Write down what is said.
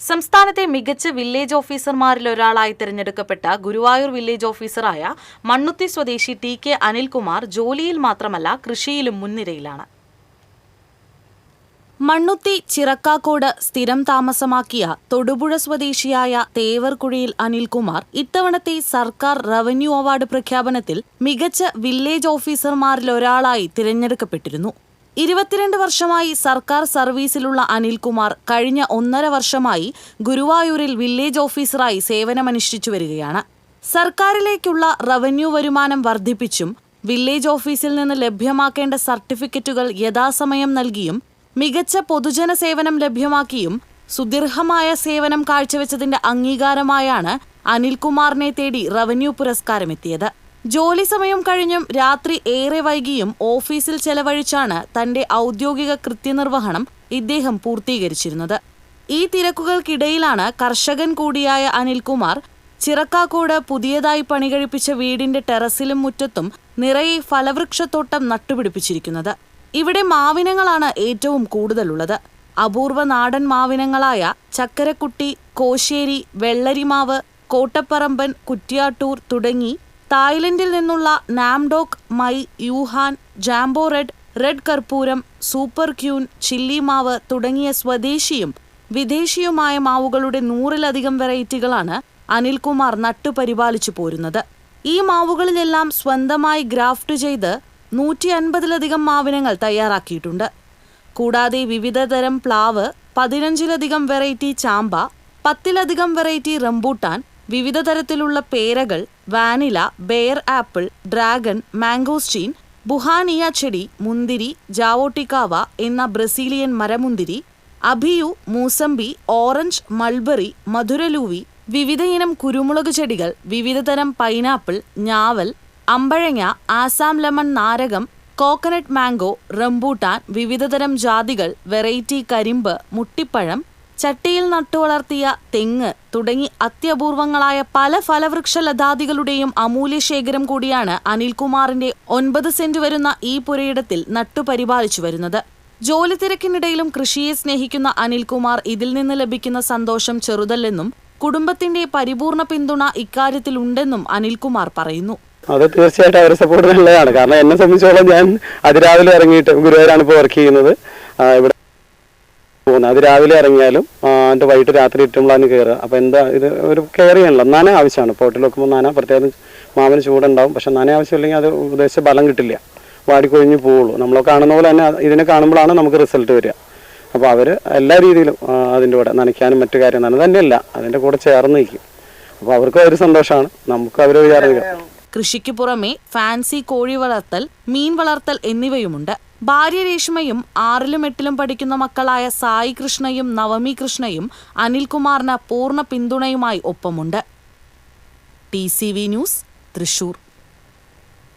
സംസ്ഥാനത്തെ മികച്ച വില്ലേജ് ഓഫീസർമാരിലൊരാളായി തിരഞ്ഞെടുക്കപ്പെട്ട ഗുരുവായൂർ വില്ലേജ് ഓഫീസറായ മണ്ണുത്തി സ്വദേശി ടി.കെ. അനിൽകുമാർ ജോലിയിൽ മാത്രമല്ല കൃഷിയിലും മുൻനിരയിലാണ്. മണ്ണുത്തി ചിറക്കാക്കോട് സ്ഥിരം താമസമാക്കിയ തൊടുപുഴ സ്വദേശിയായ തേവർകുഴിയിൽ അനിൽകുമാർ ഇത്തവണത്തെ സർക്കാർ റവന്യൂ അവാർഡ് പ്രഖ്യാപനത്തിൽ മികച്ച വില്ലേജ് ഓഫീസർമാരിലൊരാളായി തിരഞ്ഞെടുക്കപ്പെട്ടിരുന്നു. 22 വർഷമായി സർക്കാർ സർവീസിലുള്ള അനിൽകുമാർ കഴിഞ്ഞ 1.5 വർഷമായി ഗുരുവായൂരിൽ വില്ലേജ് ഓഫീസറായി സേവനമനുഷ്ഠിച്ചു വരികയാണ്. സർക്കാരിലേക്കുള്ള റവന്യൂ വരുമാനം വർദ്ധിപ്പിച്ചും വില്ലേജ് ഓഫീസിൽ നിന്ന് ലഭ്യമാക്കേണ്ട സർട്ടിഫിക്കറ്റുകൾ യഥാസമയം നൽകിയും മികച്ച പൊതുജന സേവനം ലഭ്യമാക്കിയും സുദീർഘമായ സേവനം കാഴ്ചവെച്ചതിന്റെ അംഗീകാരമായാണ് അനിൽകുമാറിനെ തേടി റവന്യൂ പുരസ്കാരമെത്തിയത്. ജോലി സമയം കഴിഞ്ഞും രാത്രി ഏറെ വൈകിയും ഓഫീസിൽ ചെലവഴിച്ചാണ് തന്റെ ഔദ്യോഗിക കൃത്യനിർവഹണം ഇദ്ദേഹം പൂർത്തീകരിച്ചിരുന്നത്. ഈ തിരക്കുകൾക്കിടയിലാണ് കർഷകൻ കൂടിയായ അനിൽകുമാർ ചിറക്കാക്കോട് പുതിയതായി പണികഴിപ്പിച്ച വീടിന്റെ ടെറസിലും മുറ്റത്തും നിറയെ ഫലവൃക്ഷത്തോട്ടം നട്ടുപിടിപ്പിച്ചിരിക്കുന്നത്. ഇവിടെ മാവിനങ്ങളാണ് ഏറ്റവും കൂടുതലുള്ളത്. അപൂർവ നാടൻ മാവിനങ്ങളായ ചക്കരക്കുട്ടി, കോശ്ശേരി, വെള്ളരിമാവ്, കോട്ടപ്പറമ്പൻ, കുറ്റ്യാട്ടൂർ തുടങ്ങി തായ്ലൻഡിൽ നിന്നുള്ള നാംഡോക്, മൈ, യൂഹാൻ, ജാംബോ റെഡ്, റെഡ് കർപ്പൂരം, സൂപ്പർ ക്യൂൻ, ചില്ലി മാവ് തുടങ്ങിയ സ്വദേശിയും വിദേശിയുമായ മാവുകളുടെ 100-ലധികം വെറൈറ്റികളാണ് അനിൽകുമാർ നട്ടുപരിപാലിച്ചു പോരുന്നത്. ഈ മാവുകളിലെല്ലാം സ്വന്തമായി ഗ്രാഫ്റ്റ് ചെയ്ത് 150-ലധികം മാവിനങ്ങൾ തയ്യാറാക്കിയിട്ടുണ്ട്. കൂടാതെ വിവിധതരം പ്ലാവ്, 15-ലധികം വെറൈറ്റി ചാമ്പ, 10-ലധികം വെറൈറ്റി റംബൂട്ടാൻ, വിവിധ തരത്തിലുള്ള പേരകൾ, vanilla, pear apple, dragon, mangosteen, ബുഹാനിയ ചെടി, മുന്തിരി, ജാവോട്ടിക്കാവ എന്ന ബ്രസീലിയൻ മരമുന്തിരി, അഭിയു, മൂസമ്പി, ഓറഞ്ച്, മൾബറി, മധുരലൂവി, വിവിധയിനം കുരുമുളക് ചെടികൾ, വിവിധതരം പൈനാപ്പിൾ, ഞാവൽ, അമ്പഴങ്ങ, ആസാം ലെമൺ, നാരകം, കോക്കനട്ട് മാംഗോ, റംബൂട്ടാൻ, വിവിധതരം ജാതികൾ, വെറൈറ്റി കരിമ്പ്, മുട്ടിപ്പഴം, ചട്ടിയിൽ നട്ടുവളർത്തിയ തെങ്ങ് തുടങ്ങി അത്യപൂർവങ്ങളായ പല ഫലവൃക്ഷലതാദികളുടെയും അമൂല്യശേഖരം കൂടിയാണ് അനിൽകുമാറിന്റെ 9 സെന്റ് വരുന്ന ഈ പുരയിടത്തിൽ നട്ടുപരിപാലിച്ചു വരുന്നത്. ജോലി തിരക്കിനിടയിലും കൃഷിയെ സ്നേഹിക്കുന്ന അനിൽകുമാർ ഇതിൽ നിന്ന് ലഭിക്കുന്ന സന്തോഷം ചെറുതല്ലെന്നും കുടുംബത്തിന്റെ പരിപൂർണ പിന്തുണ ഇക്കാര്യത്തിലുണ്ടെന്നും അനിൽകുമാർ പറയുന്നു. അത് തീർച്ചയായിട്ടും അവരെ സപ്പോർട്ട് നല്ലതാണ്. കാരണം എന്നെ സംബന്ധിച്ചോളം ഞാൻ അതിരാവിലെ ഇറങ്ങിയിട്ട് ഗുരുവായൂരാണ് ഇപ്പോൾ വർക്ക് ചെയ്യുന്നത്. ഇവിടെ പോകുന്നത് അതിരാവിലെ ഇറങ്ങിയാലും എന്നിട്ട് വൈകിട്ട് രാത്രി 8 കയറുക. അപ്പോൾ എന്താ ഇത് ഒരു കെയർ ചെയ്യണല്ലോ, നന ആവശ്യമാണ്. പോട്ടിൽ വെക്കുമ്പോൾ നന പ്രത്യേകം മാവിന് ചൂടുണ്ടാവും. പക്ഷെ നന ആവശ്യമില്ലെങ്കിൽ അത് ഉദ്ദേശിച്ച ബലം കിട്ടില്ല, വാടിക്കൊഴിഞ്ഞ് പോവുള്ളൂ. നമ്മൾ കാണുന്ന പോലെ തന്നെ ഇതിനെ കാണുമ്പോഴാണ് നമുക്ക് റിസൾട്ട് വരിക. അപ്പോൾ അവർ എല്ലാ രീതിയിലും അതിൻ്റെ കൂടെ നനയ്ക്കാനും മറ്റു കാര്യം നന തന്നെയല്ല, അതിൻ്റെ കൂടെ ചേർന്ന് നിൽക്കും. അപ്പോൾ അവർക്ക് ഒരു സന്തോഷമാണ്, നമുക്ക് അവർ ചേർന്ന്. കൃഷിക്ക് പുറമെ ഫാൻസി കോഴി വളർത്തൽ, മീൻ വളർത്തൽ എന്നിവയുമുണ്ട്. ഭാര്യ രേഷ്മയും 6-ലും 8-ലും പഠിക്കുന്ന മക്കളായ സായി കൃഷ്ണയും നവമി കൃഷ്ണയും അനിൽകുമാറിന് പൂർണ്ണ പിന്തുണയുമായി ഒപ്പമുണ്ട്. TCV news, Thrissur.